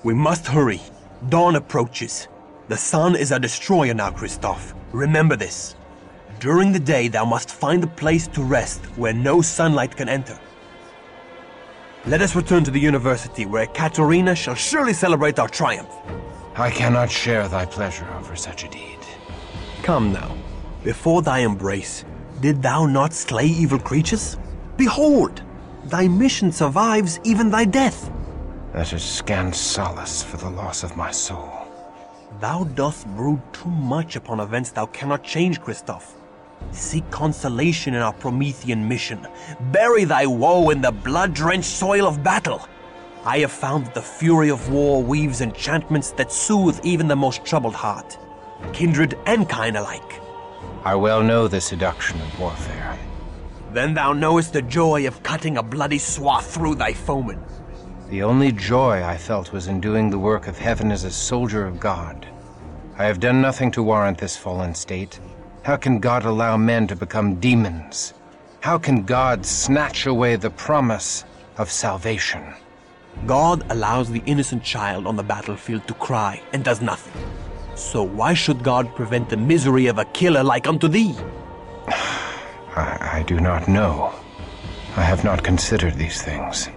We must hurry. Dawn approaches. The sun is our destroyer now, Christoph. Remember this. During the day, thou must find a place to rest where no sunlight can enter. Let us return to the university, where Katerina shall surely celebrate our triumph. I cannot share thy pleasure over such a deed. Come now. Before thy embrace, did thou not slay evil creatures? Behold, thy mission survives even thy death. That is scant solace for the loss of my soul. Thou dost brood too much upon events thou cannot change, Christoph. Seek consolation in our Promethean mission. Bury thy woe in the blood-drenched soil of battle. I have found that the fury of war weaves enchantments that soothe even the most troubled heart, kindred and kind alike. I well know the seduction of warfare. Then thou knowest the joy of cutting a bloody swath through thy foeman. The only joy I felt was in doing the work of heaven as a soldier of God. I have done nothing to warrant this fallen state. How can God allow men to become demons? How can God snatch away the promise of salvation? God allows the innocent child on the battlefield to cry and does nothing. So why should God prevent the misery of a killer like unto thee? I do not know. I have not considered these things.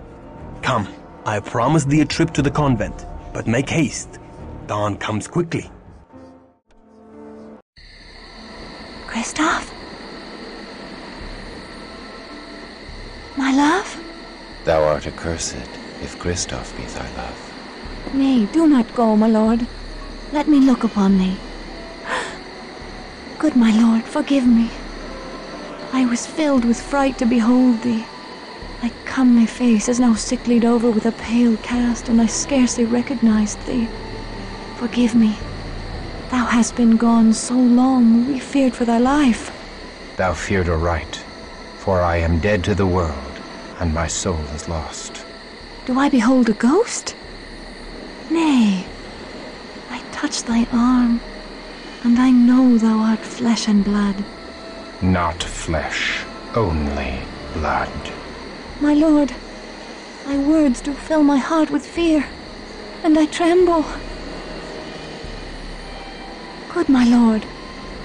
Come, I have promised thee a trip to the convent, but make haste. Dawn comes quickly. Christoph? My love? Thou art accursed, if Christoph be thy love. Nay, do not go, my lord. Let me look upon thee. Good my lord, forgive me. I was filled with fright to behold thee. Thy comely face is now sicklied over with a pale cast, and I scarcely recognized thee. Forgive me. Thou hast been gone so long, we feared for thy life. Thou feared aright, for I am dead to the world, and my soul is lost. Do I behold a ghost? Nay, I touch thy arm, and I know thou art flesh and blood. Not flesh, only blood. My lord, thy words do fill my heart with fear, and I tremble. Good my lord,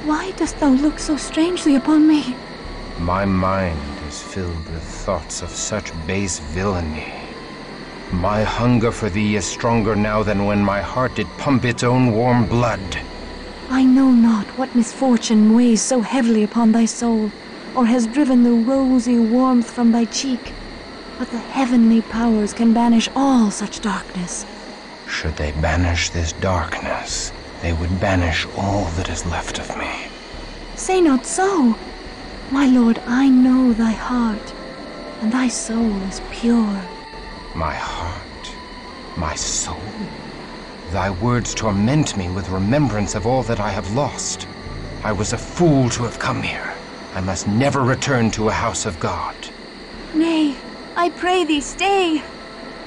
why dost thou look so strangely upon me? My mind is filled with thoughts of such base villainy. My hunger for thee is stronger now than when my heart did pump its own warm blood. I know not what misfortune weighs so heavily upon thy soul, or has driven the rosy warmth from thy cheek, but the heavenly powers can banish all such darkness. Should they banish this darkness, they would banish all that is left of me. Say not so. My lord, I know thy heart, and thy soul is pure. My heart, my soul. Thy words torment me with remembrance of all that I have lost. I was a fool to have come here. I must never return to a house of God. Nay, I pray thee stay.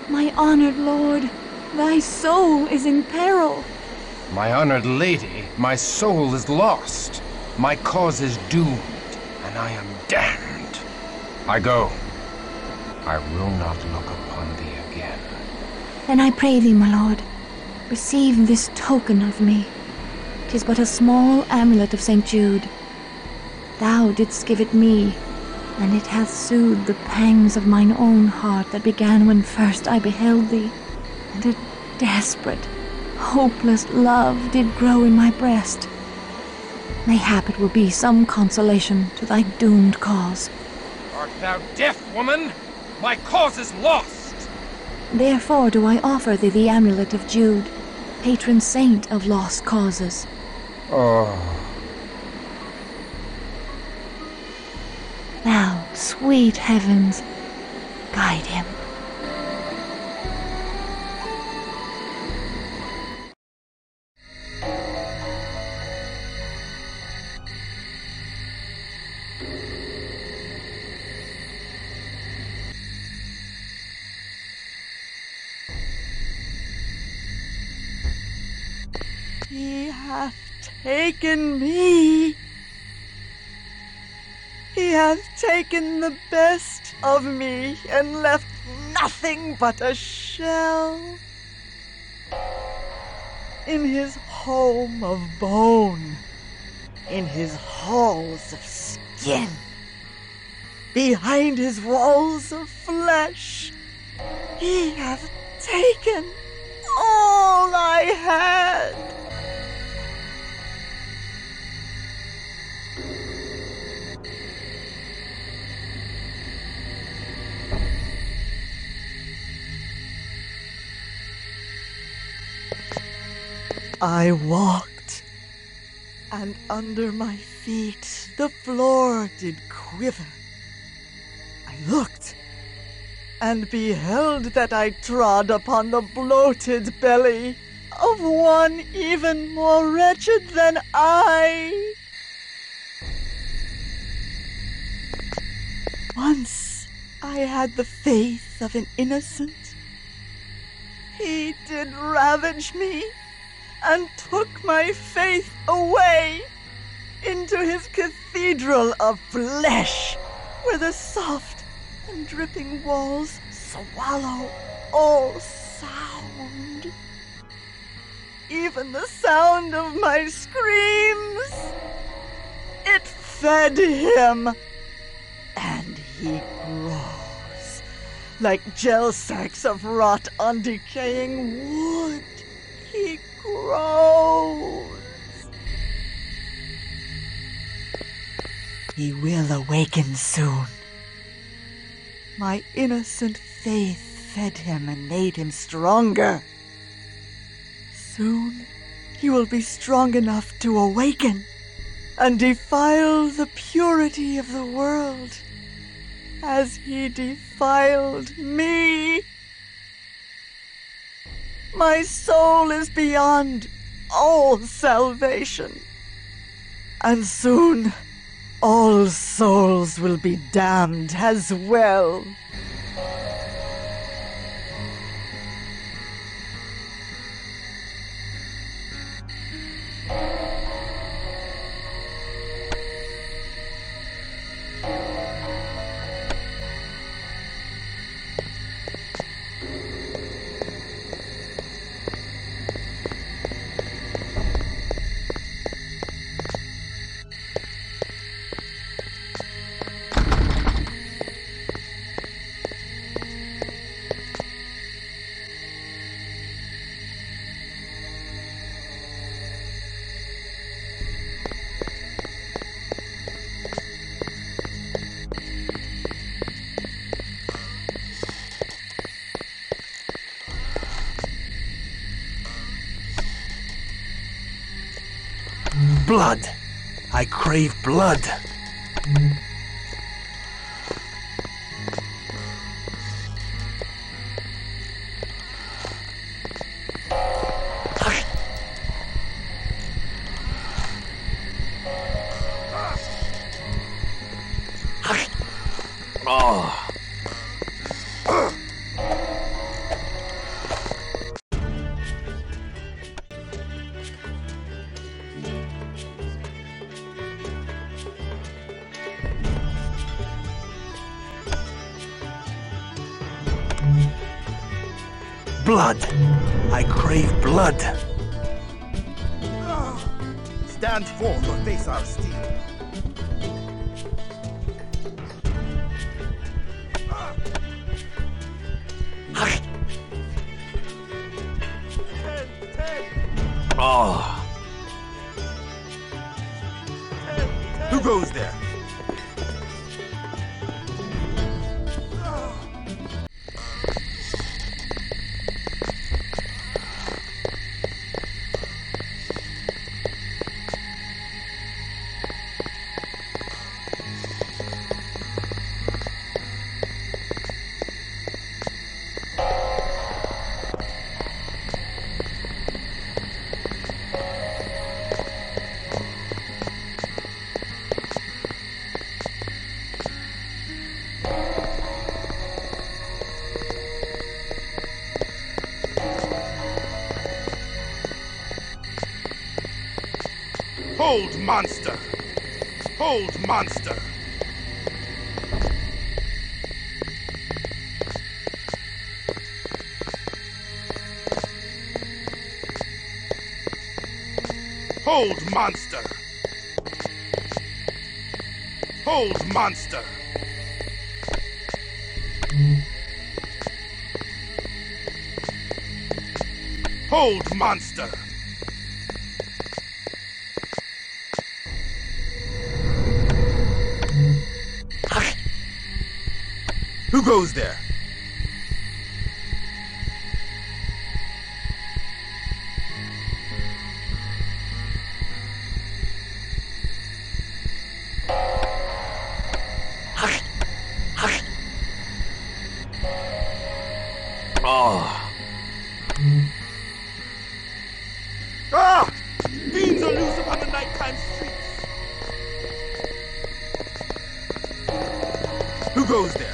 My honored lord, thy soul is in peril. My honored lady, my soul is lost. My cause is doomed, and I am damned. I go. I will not look upon thee again. Then I pray thee, my lord, receive this token of me. 'Tis but a small amulet of St. Jude. Thou didst give it me, and it hath soothed the pangs of mine own heart that began when first I beheld thee, and a desperate, hopeless love did grow in my breast. Mayhap it will be some consolation to thy doomed cause. Art thou deaf, woman? My cause is lost! Therefore do I offer thee the amulet of Jude, patron saint of lost causes. Oh. Thou, sweet heavens, guide him. He hath taken me. He hath taken the best of me and left nothing but a shell. In his home of bone, in his halls of skin, behind his walls of flesh, he hath taken all I had. I walked, and under my feet the floor did quiver. I looked, and beheld that I trod upon the bloated belly of one even more wretched than I. Once I had the faith of an innocent. He did ravage me, and took my faith away into his cathedral of flesh, where the soft and dripping walls swallow all sound, even the sound of my screams. It fed him, and he grows like gel sacks of rot on decaying wood. He grows. He will awaken soon. My innocent faith fed him and made him stronger. Soon he will be strong enough to awaken and defile the purity of the world as he defiled me. My soul is beyond all salvation, and soon all souls will be damned as well. Blood! I crave blood! Oh. Blood! I crave blood! Stand forth or face our steel. Oh. Who goes there? Hold, monster! Hold, monster! Hold, monster! Hold, monster! Hold, monster! Who goes there? Ah! Fiends are loose upon the nighttime streets. Who goes there?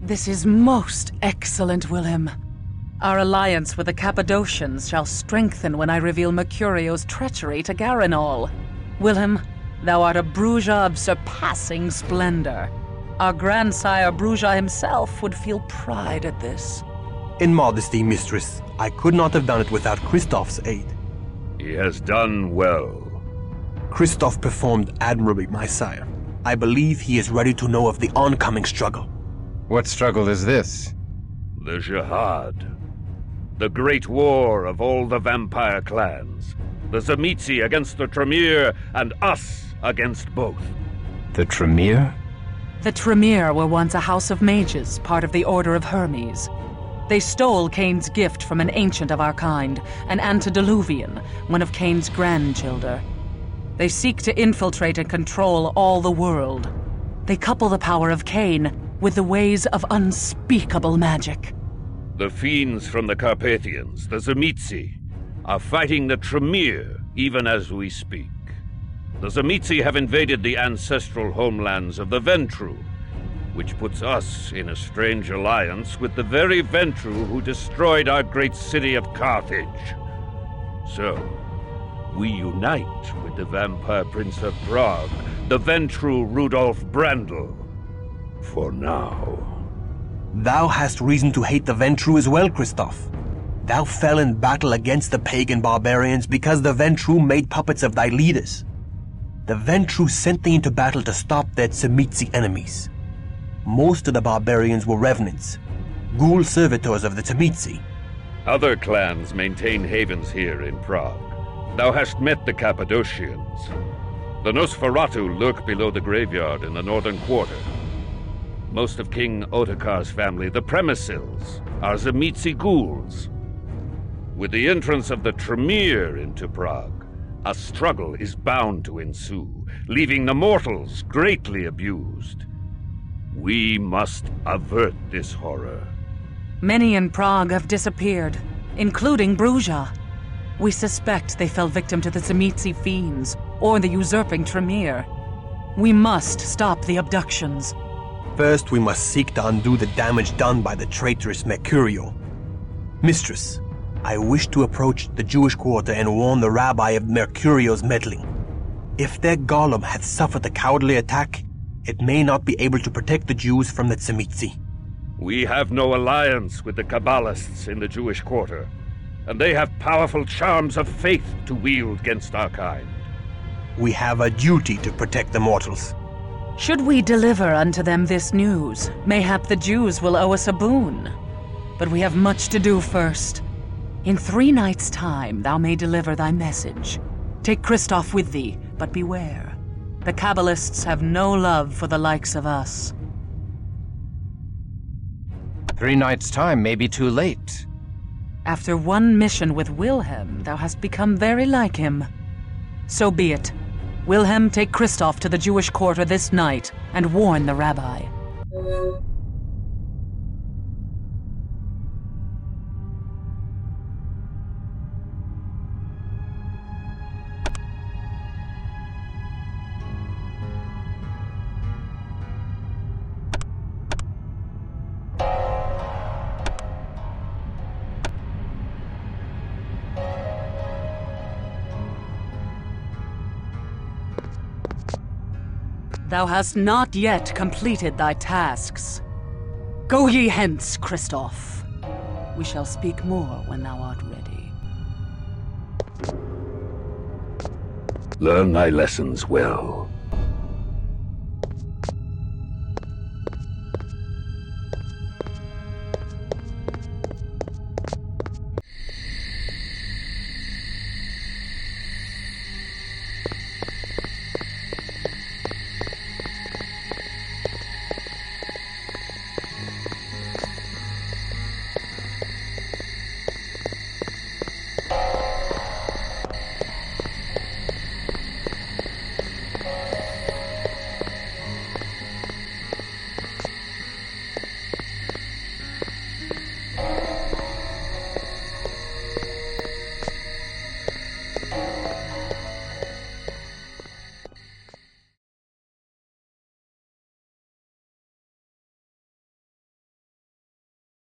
This is most excellent, Wilhelm. Our alliance with the Cappadocians shall strengthen when I reveal Mercurio's treachery to Garanol. Wilhelm, thou art a Bruja of surpassing splendor. Our grandsire Bruja himself would feel pride at this. In modesty, mistress, I could not have done it without Christoph's aid. He has done well. Christoph performed admirably, my sire. I believe he is ready to know of the oncoming struggle. What struggle is this? The Jihad. The great war of all the vampire clans. The Tzimisce against the Tremere, and us against both. The Tremere? The Tremere were once a house of mages, part of the Order of Hermes. They stole Cain's gift from an ancient of our kind, an antediluvian, one of Cain's grandchildren. They seek to infiltrate and control all the world. They couple the power of Cain with the ways of unspeakable magic. The fiends from the Carpathians, the Tzimisce, are fighting the Tremere even as we speak. the Tzimisce have invaded the ancestral homelands of the Ventru, which puts us in a strange alliance with the very Ventru who destroyed our great city of Carthage. So, we unite with the vampire prince of Prague, the Ventru Rudolf Brandl. For now. Thou hast reason to hate the Ventru as well, Christoph. Thou fell in battle against the pagan barbarians because the Ventru made puppets of thy leaders. The Ventru sent thee into battle to stop their Tzimisce enemies. Most of the barbarians were revenants, ghoul servitors of the Tzimisce. Other clans maintain havens here in Prague. Thou hast met the Cappadocians. The Nosferatu lurk below the graveyard in the northern quarter. Most of King Ottokar's family, the Premisils, are Tzimisce ghouls. With the entrance of the Tremere into Prague, a struggle is bound to ensue, leaving the mortals greatly abused. We must avert this horror. Many in Prague have disappeared, including Bruja. We suspect they fell victim to the Tzimisce fiends or the usurping Tremere. We must stop the abductions. First, we must seek to undo the damage done by the traitorous Mercurio. Mistress, I wish to approach the Jewish quarter and warn the rabbi of Mercurio's meddling. If their golem hath suffered a cowardly attack, it may not be able to protect the Jews from the Tzimisce. We have no alliance with the Kabbalists in the Jewish quarter, and they have powerful charms of faith to wield against our kind. We have a duty to protect the mortals. Should we deliver unto them this news, mayhap the Jews will owe us a boon. But we have much to do first. In 3 nights' time thou may deliver thy message. Take Christoph with thee, but beware. The Kabbalists have no love for the likes of us. 3 nights' time may be too late. After one mission with Wilhelm, thou hast become very like him. So be it. Wilhelm, take Christoph to the Jewish quarter this night and warn the rabbi. Thou hast not yet completed thy tasks. Go ye hence, Christoph. We shall speak more when thou art ready. Learn thy lessons well.